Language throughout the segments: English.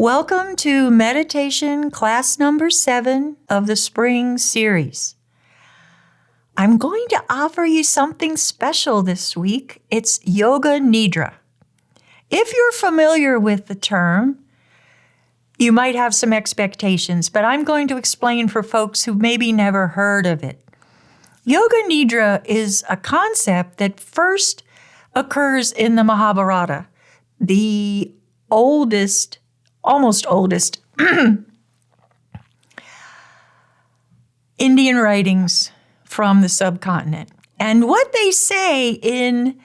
Welcome to meditation class number 7 of the spring series. I'm going to offer you something special this week. It's Yoga Nidra. If you're familiar with the term, you might have some expectations, but I'm going to explain for folks who maybe never heard of it. Yoga Nidra is a concept that first occurs in the Mahabharata, the almost oldest Indian writings from the subcontinent. And what they say in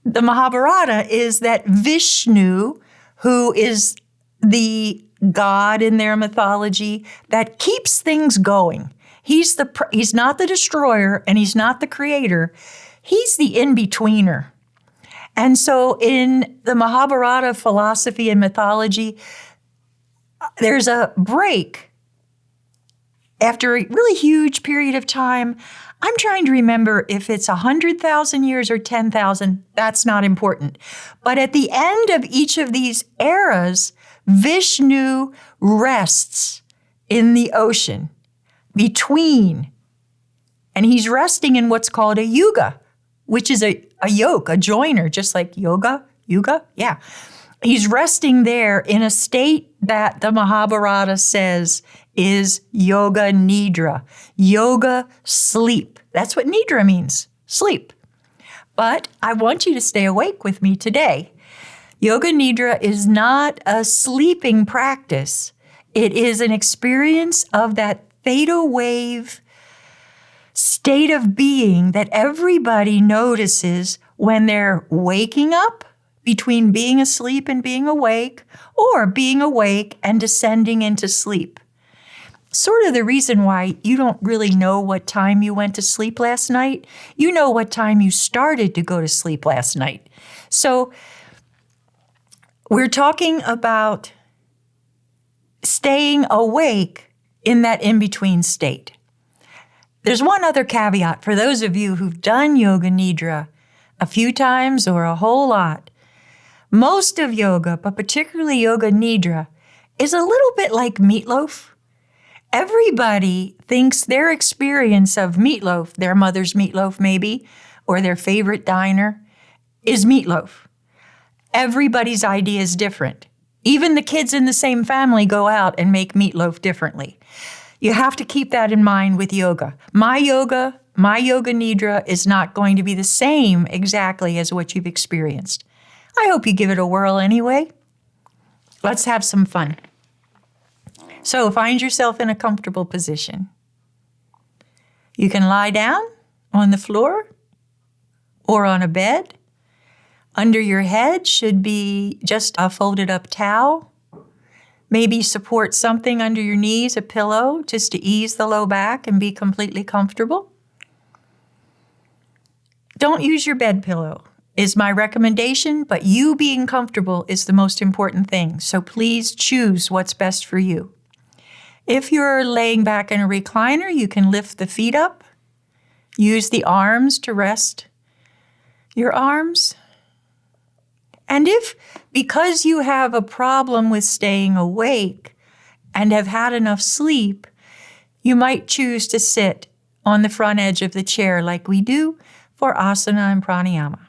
the Mahabharata is that Vishnu, who is the god in their mythology that keeps things going, he's not the destroyer and he's not the creator, he's the in-betweener. And so in the Mahabharata philosophy and mythology, there's a break after a really huge period of time. I'm trying to remember if it's 100,000 years or 10,000. That's not important. But at the end of each of these eras, Vishnu rests in the ocean between, and he's resting in what's called a yuga, which is a yoke, a joiner, just like yoga, yeah. He's resting there in a state that the Mahabharata says is Yoga Nidra, yoga sleep. That's what Nidra means, sleep. But I want you to stay awake with me today. Yoga Nidra is not a sleeping practice. It is an experience of that theta wave state of being that everybody notices when they're waking up, between being asleep and being awake, or being awake and descending into sleep. Sort of the reason why you don't really know what time you went to sleep last night. You know what time you started to go to sleep last night. So we're talking about staying awake in that in-between state. There's one other caveat for those of you who've done Yoga Nidra a few times or a whole lot. Most of yoga, but particularly Yoga Nidra, is a little bit like meatloaf. Everybody thinks their experience of meatloaf, their mother's meatloaf maybe, or their favorite diner, is meatloaf. Everybody's idea is different. Even the kids in the same family go out and make meatloaf differently. You have to keep that in mind with yoga. My Yoga Nidra is not going to be the same exactly as what you've experienced. I hope you give it a whirl anyway. Let's have some fun. So find yourself in a comfortable position. You can lie down on the floor or on a bed. Under your head should be just a folded up towel. Maybe support something under your knees, a pillow, just to ease the low back and be completely comfortable. Don't use your bed pillow, is my recommendation, but you being comfortable is the most important thing. So please choose what's best for you. If you're laying back in a recliner, you can lift the feet up. Use the arms to rest your arms. And if, because you have a problem with staying awake and have had enough sleep, you might choose to sit on the front edge of the chair like we do for asana and pranayama.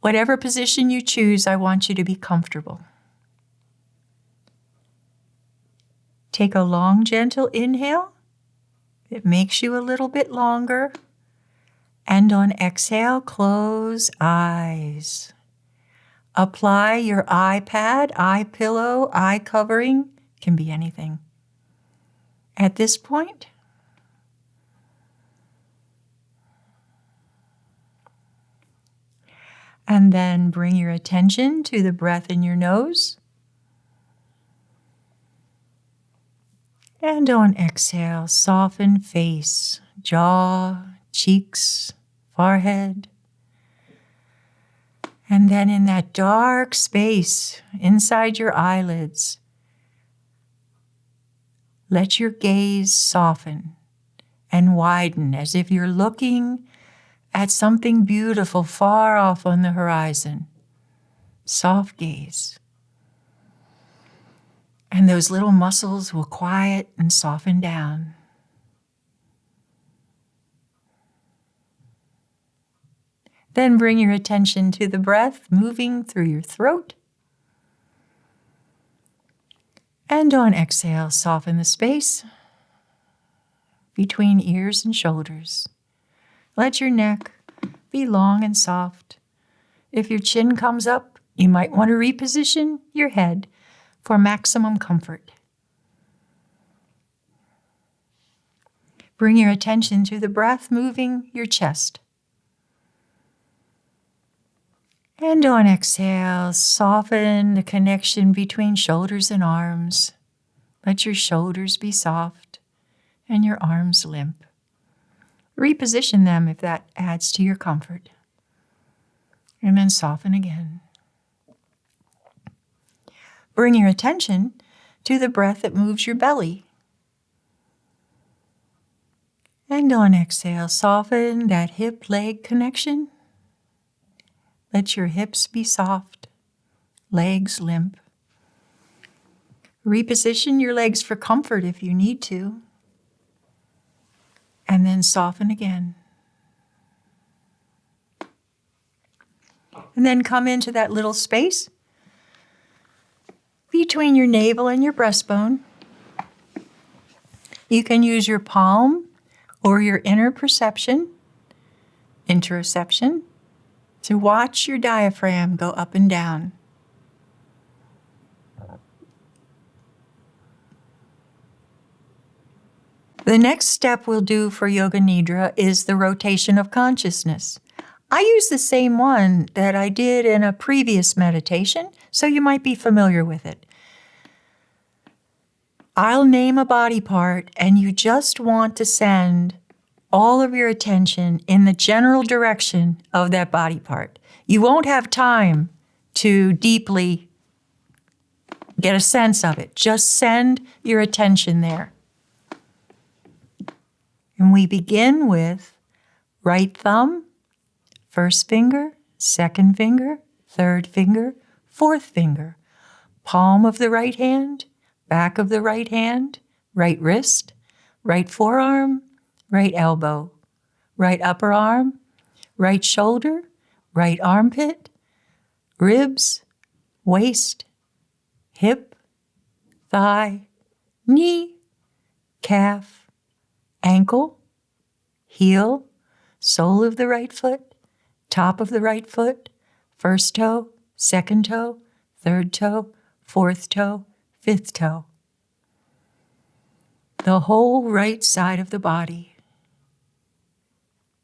Whatever position you choose, I want you to be comfortable. Take a long, gentle inhale. It makes you a little bit longer. And on exhale, close eyes. Apply your eye pad, eye pillow, eye covering, can be anything. At this point, and then bring your attention to the breath in your nose. And on exhale, soften face, jaw, cheeks, forehead. And then in that dark space inside your eyelids, let your gaze soften and widen as if you're looking at something beautiful far off on the horizon. Soft gaze. And those little muscles will quiet and soften down. Then bring your attention to the breath moving through your throat. And on exhale, soften the space between ears and shoulders. Let your neck be long and soft. If your chin comes up, you might want to reposition your head for maximum comfort. Bring your attention to the breath moving your chest. And on exhale, soften the connection between shoulders and arms. Let your shoulders be soft and your arms limp. Reposition them if that adds to your comfort. And then soften again. Bring your attention to the breath that moves your belly. And on exhale, soften that hip-leg connection. Let your hips be soft, legs limp. Reposition your legs for comfort if you need to. And then soften again. And then come into that little space between your navel and your breastbone. You can use your palm or your inner perception, interoception, to watch your diaphragm go up and down. The next step we'll do for Yoga Nidra is the rotation of consciousness. I use the same one that I did in a previous meditation, so you might be familiar with it. I'll name a body part, and you just want to send all of your attention in the general direction of that body part. You won't have time to deeply get a sense of it. Just send your attention there. And we begin with right thumb, first finger, second finger, third finger, fourth finger, palm of the right hand, back of the right hand, right wrist, right forearm, right elbow, right upper arm, right shoulder, right armpit, ribs, waist, hip, thigh, knee, calf, ankle, heel, sole of the right foot, top of the right foot, first toe, second toe, third toe, fourth toe, fifth toe. The whole right side of the body.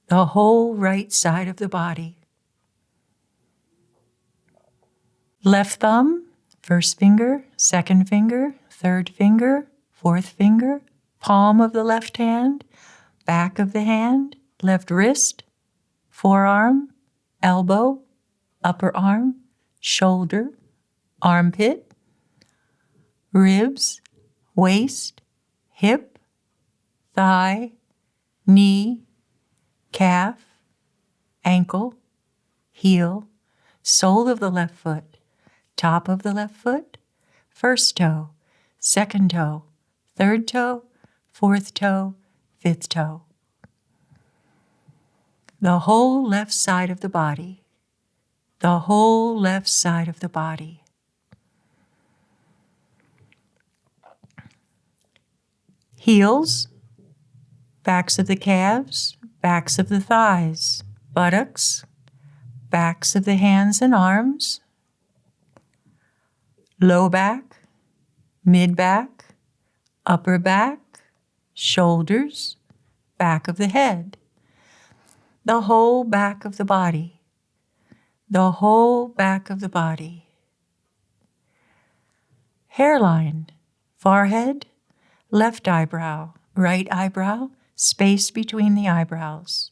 The whole right side of the body. Left thumb, first finger, second finger, third finger, fourth finger, palm of the left hand, back of the hand, left wrist, forearm, elbow, upper arm, shoulder, armpit, ribs, waist, hip, thigh, knee, calf, ankle, heel, sole of the left foot, top of the left foot, first toe, second toe, third toe, fourth toe, fifth toe. The whole left side of the body. The whole left side of the body. Heels, backs of the calves, backs of the thighs, buttocks, backs of the hands and arms, low back, mid back, upper back, shoulders, back of the head, the whole back of the body, the whole back of the body. Hairline, forehead, left eyebrow, right eyebrow, space between the eyebrows.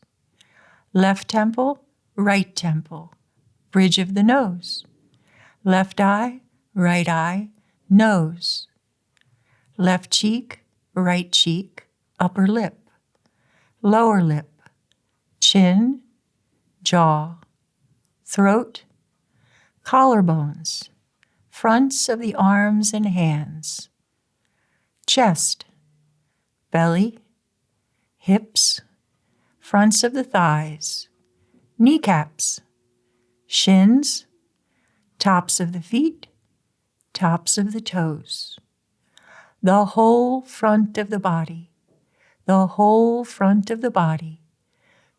Left temple, right temple, bridge of the nose. Left eye, right eye, nose. Left cheek, right cheek, upper lip. Lower lip, chin, jaw, throat, collarbones, fronts of the arms and hands, chest, belly, hips, fronts of the thighs, kneecaps, shins, tops of the feet, tops of the toes, the whole front of the body, the whole front of the body,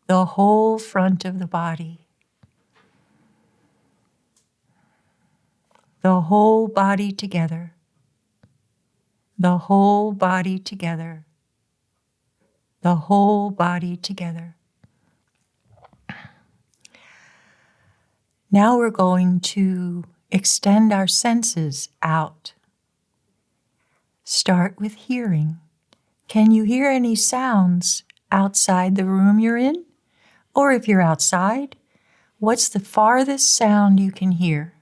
the whole front of the body, the whole body together, the whole body together, the whole body together. Now we're going to extend our senses out. Start with hearing. Can you hear any sounds outside the room you're in? Or if you're outside, what's the farthest sound you can hear?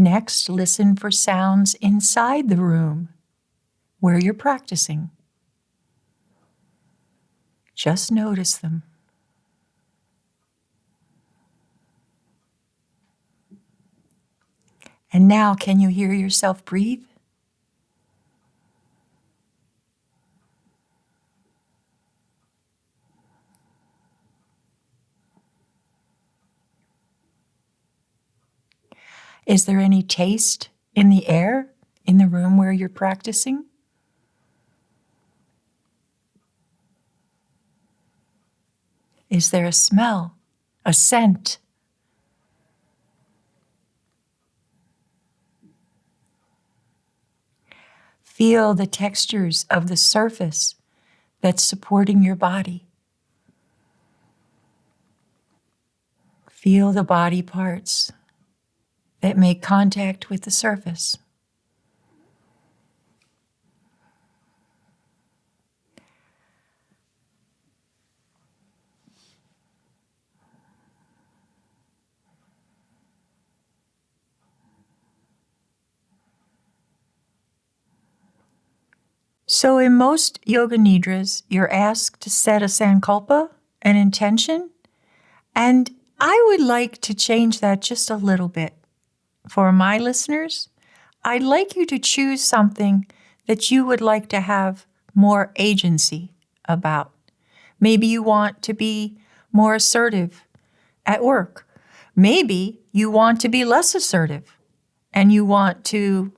Next, listen for sounds inside the room where you're practicing. Just notice them. And now, can you hear yourself breathe? Is there any taste in the air in the room where you're practicing? Is there a smell, a scent? Feel the textures of the surface that's supporting your body. Feel the body parts that make contact with the surface. So in most yoga nidras, you're asked to set a sankalpa, an intention, and I would like to change that just a little bit. For my listeners, I'd like you to choose something that you would like to have more agency about. Maybe you want to be more assertive at work. Maybe you want to be less assertive and you want to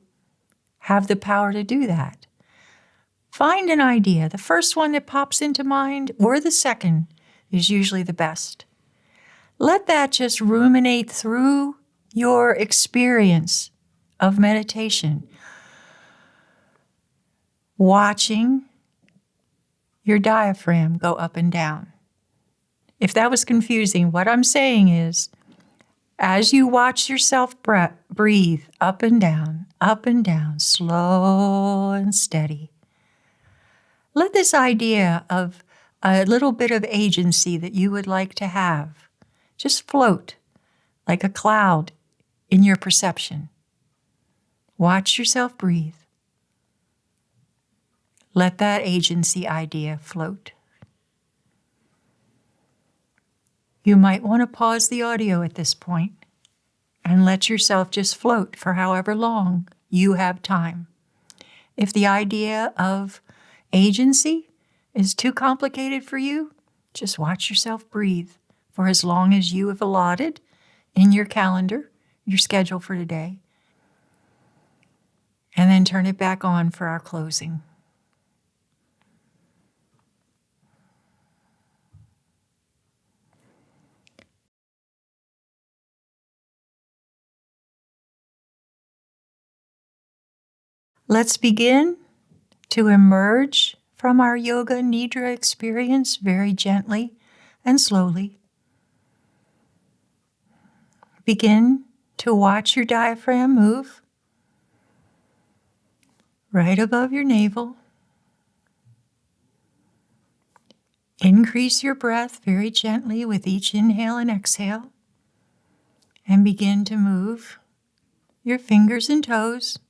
have the power to do that. Find an idea. The first one that pops into mind or the second is usually the best. Let that just ruminate through your experience of meditation. Watching your diaphragm go up and down. If that was confusing, what I'm saying is, as you watch yourself breathe up and down, slow and steady, let this idea of a little bit of agency that you would like to have just float like a cloud in your perception. Watch yourself breathe. Let that agency idea float. You might want to pause the audio at this point and let yourself just float for however long you have time. If the idea of agency is too complicated for you, just watch yourself breathe for as long as you have allotted in your calendar, your schedule for today, and then turn it back on for our closing. Let's begin to emerge from our yoga nidra experience very gently and slowly. Begin to watch your diaphragm move right above your navel. Increase your breath very gently with each inhale and exhale, and begin to move your fingers and toes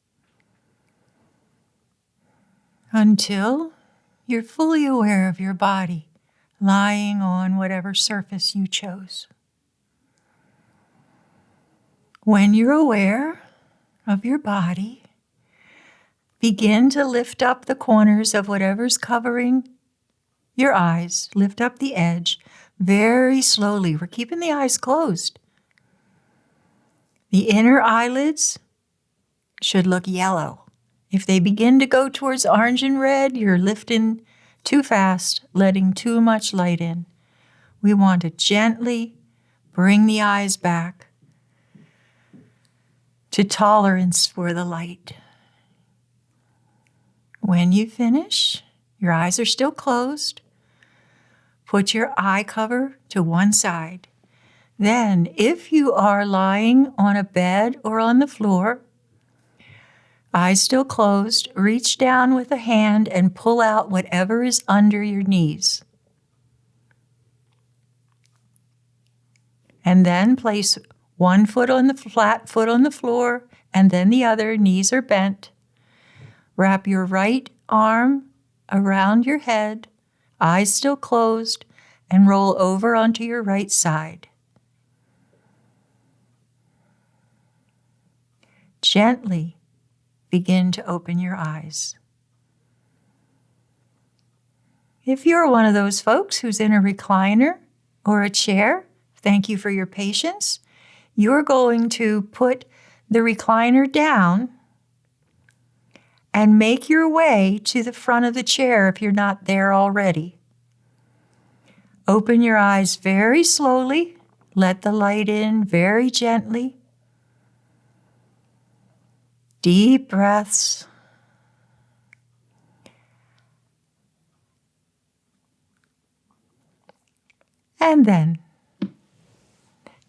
until you're fully aware of your body, lying on whatever surface you chose. When you're aware of your body, begin to lift up the corners of whatever's covering your eyes. Lift up the edge very slowly. We're keeping the eyes closed. The inner eyelids should look yellow. If they begin to go towards orange and red, you're lifting too fast, letting too much light in. We want to gently bring the eyes back to tolerance for the light. When you finish, your eyes are still closed. Put your eye cover to one side. Then, if you are lying on a bed or on the floor, eyes still closed, reach down with a hand and pull out whatever is under your knees. And then place one foot on the flat foot on the floor, and then the other, knees are bent. Wrap your right arm around your head, eyes still closed, and roll over onto your right side. Gently begin to open your eyes. If you're one of those folks who's in a recliner or a chair, thank you for your patience. You're going to put the recliner down and make your way to the front of the chair if you're not there already. Open your eyes very slowly. Let the light in very gently. Deep breaths. And then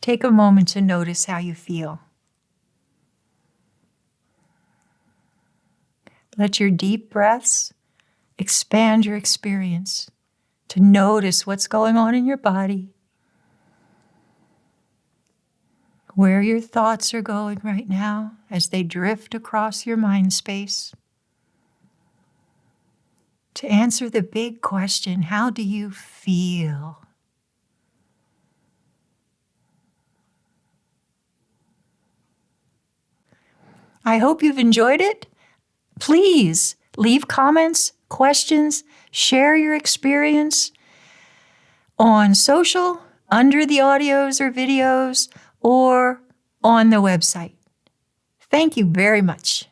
take a moment to notice how you feel. Let your deep breaths expand your experience to notice what's going on in your body, where your thoughts are going right now as they drift across your mind space. To answer the big question, how do you feel? I hope you've enjoyed it. Please leave comments, questions, share your experience on social, under the audios or videos, or on the website. Thank you very much.